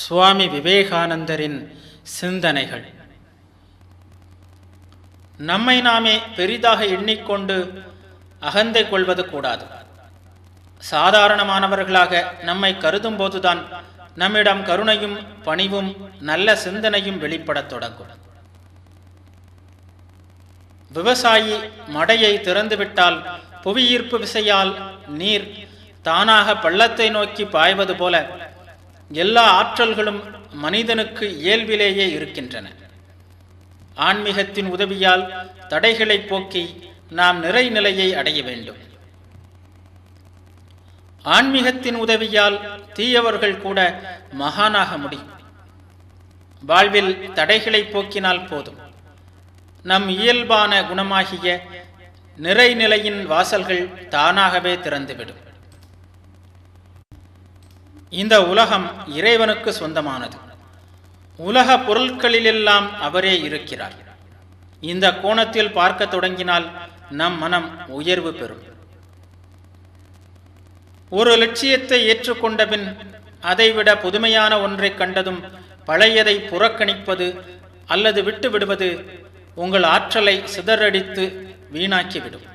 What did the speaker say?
சுவாமி விவேகானந்தரின் சிந்தனைகள். நம்மை நாமே பெரிதாக எண்ணிக்கொண்டு அகந்தை கொள்வது கூடாது. சாதாரணமானவர்களாக நம்மை கருதும் போதுதான் நம்மிடம் கருணையும் பணிவும் நல்ல சிந்தனையும் வெளிப்படத் தொடங்கும். விவசாயி மடையை திறந்துவிட்டால் புவியீர்ப்பு விசையால் நீர் தானாக பள்ளத்தை நோக்கி பாய்வது போல எல்லா ஆற்றல்களும் மனிதனுக்கு இயல்பிலேயே இருக்கின்றன. ஆன்மீகத்தின் உதவியால் தடைகளை போக்கி நாம் நிறைநிலையை அடைய வேண்டும். ஆன்மீகத்தின் உதவியால் தீயவர்கள் கூட மகானாக முடியும். வாழ்வில் தடைகளை போக்கினால் போதும், நம் இயல்பான குணமாகிய நிறைநிலையின் வாசல்கள் தானாகவே திறந்துவிடும். இந்த உலகம் இறைவனுக்கு சொந்தமானது. உலக பொருட்களிலெல்லாம் அவரே இருக்கிறார். இந்த கோணத்தில் பார்க்க தொடங்கினால் நம் மனம் உயர்வு பெறும். ஒரு லட்சியத்தை ஏற்றுக்கொண்ட பின் அதைவிட புதுமையான ஒன்றை கண்டதும் பழையதை புறக்கணிப்பது அல்லது விட்டுவிடுவது உங்கள் ஆற்றலை சிதறடித்து வீணாக்கிவிடும்.